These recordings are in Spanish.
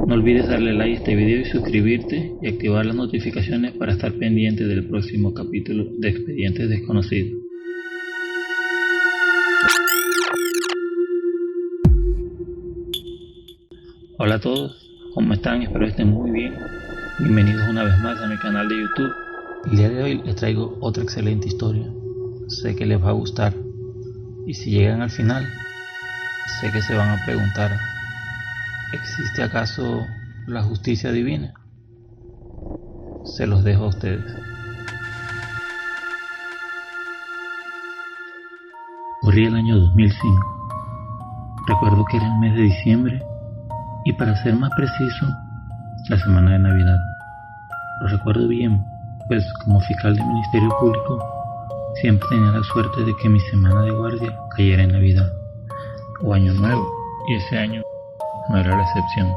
No olvides darle like a este video y suscribirte y activar las notificaciones para estar pendiente del próximo capítulo de Expedientes Desconocidos. Hola a todos, ¿cómo están? Espero estén muy bien. Bienvenidos una vez más a mi canal de YouTube. El día de hoy les traigo otra excelente historia. Sé que les va a gustar. Y si llegan al final, sé que se van a preguntar, ¿existe acaso la justicia divina? Se los dejo a ustedes. Corría el año 2005. Recuerdo que era el mes de diciembre y, para ser más preciso, la semana de Navidad. Lo recuerdo bien, pues como fiscal del Ministerio Público siempre tenía la suerte de que mi semana de guardia cayera en Navidad o Año Nuevo, y ese año no era la excepción.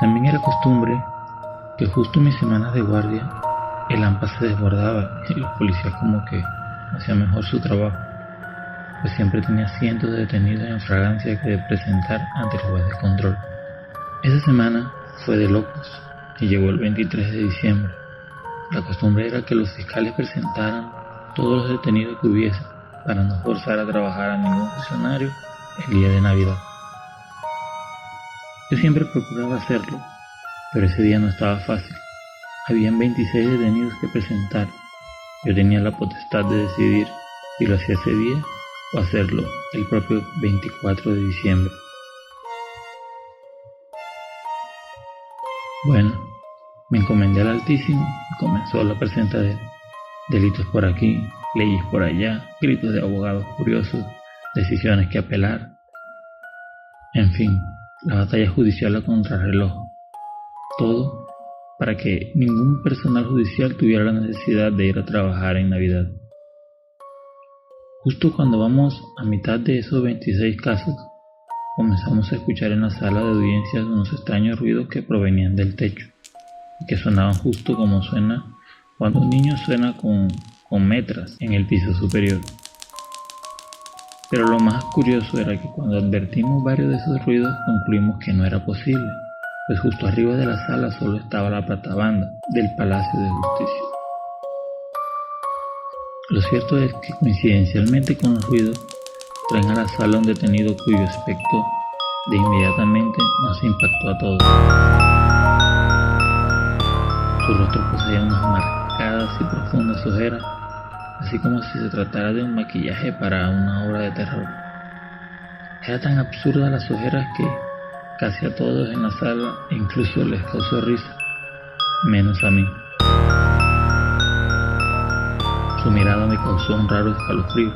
También era costumbre que justo en mis semanas de guardia el AMPA se desbordaba y los policías como que hacían mejor su trabajo, pues siempre tenía cientos de detenidos en fragancia que presentar ante el juez de control. Esa semana fue de locos y llegó el 23 de diciembre. La costumbre era que los fiscales presentaran todos los detenidos que hubiese para no forzar a trabajar a ningún funcionario el día de Navidad. Yo siempre procuraba hacerlo, pero ese día no estaba fácil. Habían 26 detenidos que presentar. Yo tenía la potestad de decidir si lo hacía ese día o hacerlo el propio 24 de diciembre. Bueno, me encomendé al Altísimo y comenzó la presentadera. Delitos por aquí, leyes por allá, gritos de abogados curiosos, decisiones que apelar. En fin, la batalla judicial a contrarreloj. Todo para que ningún personal judicial tuviera la necesidad de ir a trabajar en Navidad. Justo cuando vamos a mitad de esos 26 casos, comenzamos a escuchar en la sala de audiencias unos extraños ruidos que provenían del techo y que sonaban justo como suena cuando un niño suena con metras en el piso superior. Pero lo más curioso era que cuando advertimos varios de esos ruidos concluimos que no era posible, pues justo arriba de la sala solo estaba la platabanda del Palacio de Justicia. Lo cierto es que coincidencialmente con los ruidos traen a la sala un detenido cuyo aspecto de inmediatamente nos impactó a todos. Su rostro poseía unas marcadas y profundas ojeras, así como si se tratara de un maquillaje para una obra de terror. Era tan absurda las ojeras que casi a todos en la sala incluso les causó risa, menos a mí. Su mirada me causó un raro escalofrío.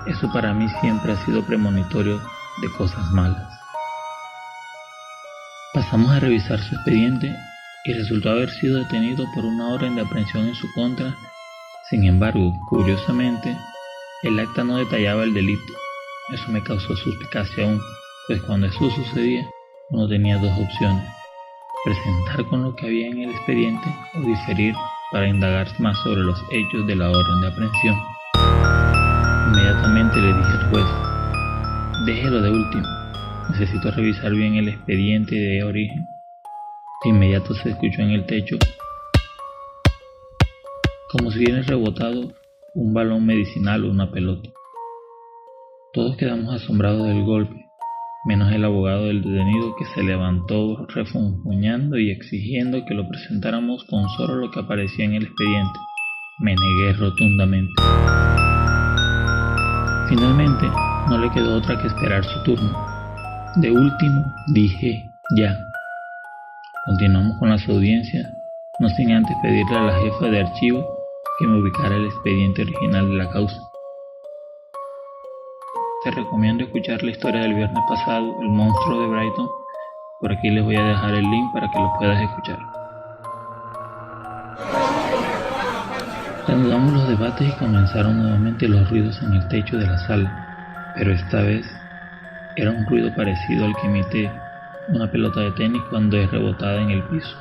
Eso para mí siempre ha sido premonitorio de cosas malas. Pasamos a revisar su expediente y resultó haber sido detenido por una orden de aprehensión en su contra. Sin embargo, curiosamente, el acta no detallaba el delito. Eso me causó suspicacia aún, pues cuando eso sucedía, uno tenía dos opciones: presentar con lo que había en el expediente o diferir para indagar más sobre los hechos de la orden de aprehensión. Inmediatamente le dije al juez: déjelo de último, necesito revisar bien el expediente de origen. De inmediato se escuchó en el techo como si hubiera rebotado un balón medicinal o una pelota. Todos quedamos asombrados del golpe, menos el abogado del detenido, que se levantó refunfuñando y exigiendo que lo presentáramos con solo lo que aparecía en el expediente. Me negué rotundamente. Finalmente, no le quedó otra que esperar su turno. De último, dije ya. Continuamos con las audiencias, no sin antes pedirle a la jefa de archivo que me ubicara el expediente original de la causa. Te recomiendo escuchar la historia del viernes pasado, El monstruo de Brighton. Por aquí les voy a dejar el link para que lo puedas escuchar. Reanudamos los debates y comenzaron nuevamente los ruidos en el techo de la sala, pero esta vez era un ruido parecido al que emite una pelota de tenis cuando es rebotada en el piso.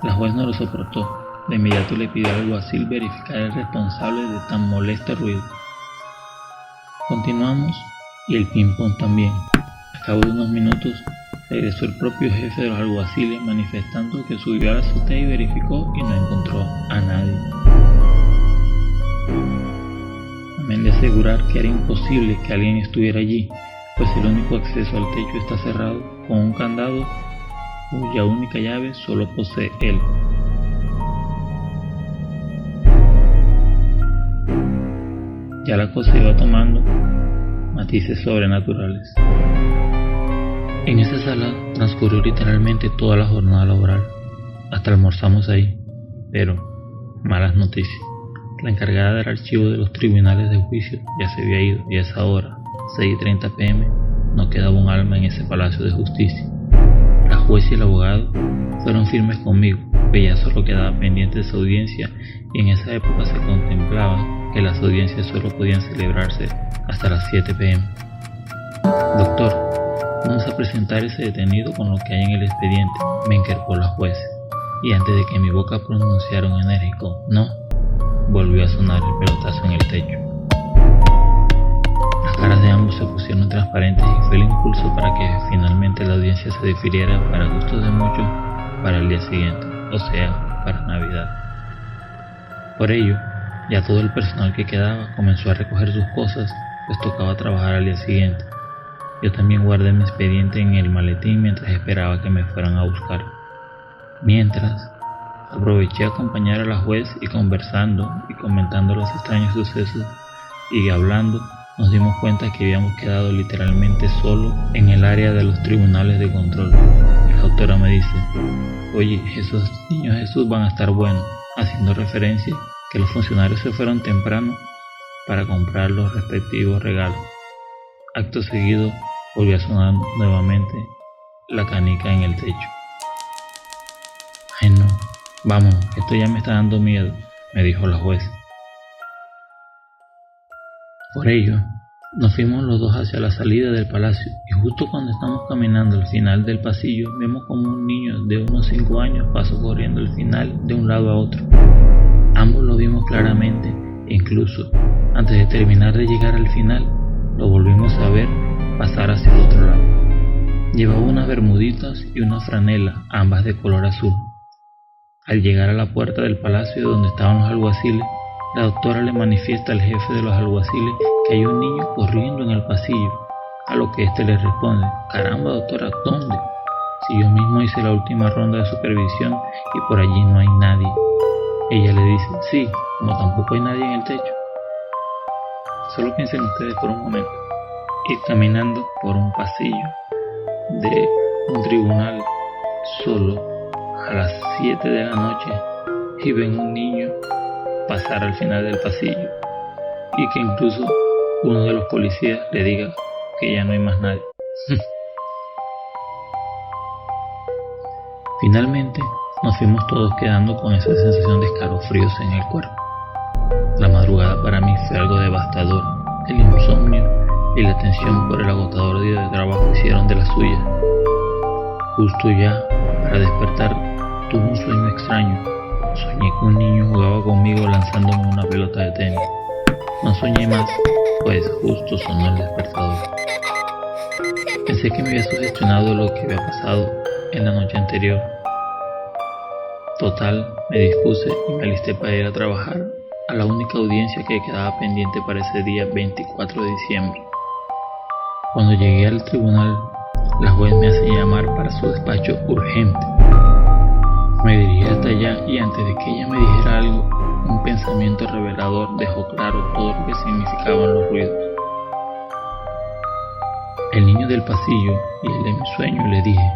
La juez no lo soportó. De inmediato le pidió al alguacil verificar el responsable de tan molesto ruido. Continuamos y el ping-pong también. A cabo de unos minutos regresó el propio jefe de los alguaciles manifestando que subió a la azotea y verificó y no encontró a nadie. Amén de asegurar que era imposible que alguien estuviera allí, pues el único acceso al techo está cerrado con un candado cuya única llave solo posee él. Ya la cosa iba tomando matices sobrenaturales. En esa sala transcurrió literalmente toda la jornada laboral. Hasta almorzamos ahí. Pero, malas noticias. La encargada del archivo de los tribunales de juicio ya se había ido y a esa hora, 6:30 p.m., no quedaba un alma en ese palacio de justicia. La juez y el abogado fueron firmes conmigo, pues ya solo quedaba pendiente esa audiencia y en esa época se contemplaba que las audiencias solo podían celebrarse hasta las 7 p.m. Doctor, vamos a presentar ese detenido con lo que hay en el expediente, me encargó la juez, y antes de que mi boca pronunciara un enérgico no, volvió a sonar el pelotazo en el techo. Las caras de ambos se pusieron transparentes y fue el impulso para que finalmente la audiencia se difiriera para gustos de muchos para el día siguiente, o sea, para Navidad. Por ello, ya todo el personal que quedaba comenzó a recoger sus cosas, pues tocaba trabajar al día siguiente. Yo también guardé mi expediente en el maletín mientras esperaba que me fueran a buscar. Mientras, aproveché a acompañar a la juez y conversando y comentando los extraños sucesos y hablando, nos dimos cuenta que habíamos quedado literalmente solo en el área de los tribunales de control. La doctora me dice, oye, esos niños Jesús van a estar buenos, haciendo referencia que los funcionarios se fueron temprano para comprar los respectivos regalos. Acto seguido volvió a sonar nuevamente la canica en el techo. Ay no, vamos, esto ya me está dando miedo, me dijo la juez. Por ello, nos fuimos los dos hacia la salida del palacio y justo cuando estamos caminando al final del pasillo vemos como un niño de unos 5 años pasó corriendo al final de un lado a otro. Ambos lo vimos claramente e incluso antes de terminar de llegar al final lo volvimos a ver pasar hacia el otro lado. Llevaba unas bermuditas y una franela, ambas de color azul. Al llegar a la puerta del palacio donde estaban los alguaciles, la doctora le manifiesta al jefe de los alguaciles que hay un niño corriendo en el pasillo, a lo que éste le responde, caramba doctora, ¿dónde? Si yo mismo hice la última ronda de supervisión y por allí no hay nadie. Ella le dice, sí, como tampoco hay nadie en el techo. Solo piensen ustedes por un momento, ir caminando por un pasillo de un tribunal solo a las 7 de la noche y ven un niño pasar al final del pasillo y que incluso uno de los policías le diga que ya no hay más nadie. Finalmente nos fuimos todos quedando con esa sensación de escalofríos en el cuerpo. La madrugada para mí fue algo devastador. El insomnio y la tensión por el agotador día de trabajo hicieron de la suya. Justo ya para despertar tuve un sueño extraño. Soñé que un niño jugaba conmigo lanzándome una pelota de tenis. No soñé más, pues justo sonó el despertador. Pensé que me había sugestionado lo que había pasado en la noche anterior. Total, me dispuse y me alisté para ir a trabajar a la única audiencia que quedaba pendiente para ese día 24 de diciembre. Cuando llegué al tribunal, la juez me hace llamar para su despacho urgente. Me dirigí hasta allá y antes de que ella me dijera algo, un pensamiento revelador dejó claro todo lo que significaban los ruidos. El niño del pasillo y el de mi sueño, le dije,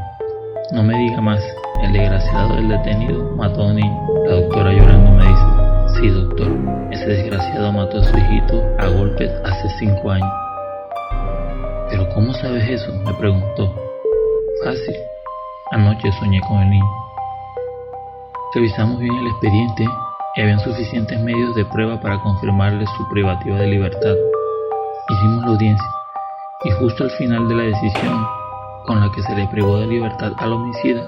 no me diga más, el desgraciado del detenido mató a un niño. La doctora llorando me dice, sí doctor, ese desgraciado mató a su hijito a golpes hace 5 años. ¿Pero cómo sabes eso?, me preguntó. Fácil, anoche soñé con el niño. Revisamos bien el expediente y habían suficientes medios de prueba para confirmarle su privativa de libertad. Hicimos la audiencia y justo al final de la decisión con la que se le privó de libertad al homicida,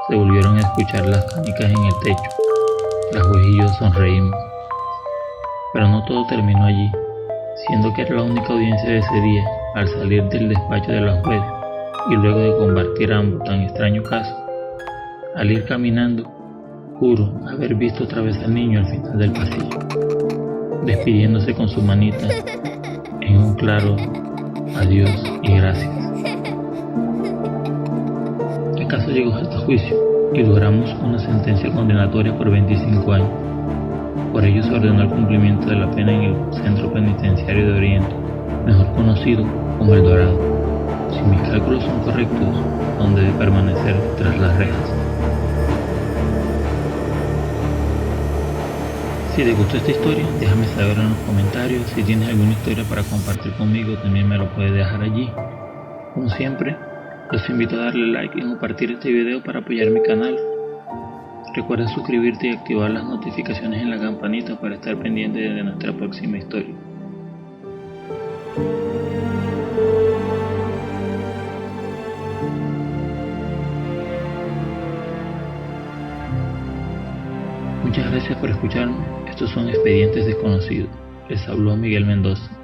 se volvieron a escuchar las canicas en el techo. La juez y yo sonreímos. Pero no todo terminó allí. siendo que era la única audiencia de ese día. Al salir del despacho de la juez y luego de compartir ambos tan extraño caso, al ir caminando, juro haber visto otra vez al niño al final del pasillo, despidiéndose con su manita en un claro adiós y gracias. El caso llegó hasta juicio y logramos una sentencia condenatoria por 25 años. Por ello se ordenó el cumplimiento de la pena en el Centro Penitenciario de Oriente, mejor conocido como El Dorado. Si mis cálculos son correctos, aún debe permanecer tras las rejas. Si te gustó esta historia, déjame saber en los comentarios. Si tienes alguna historia para compartir conmigo, también me lo puedes dejar allí. Como siempre, los invito a darle like y compartir este video para apoyar mi canal. Recuerda suscribirte y activar las notificaciones en la campanita para estar pendiente de nuestra próxima historia. Muchas gracias por escucharme. Estos son Expedientes Desconocidos. Les habló Miguel Mendoza.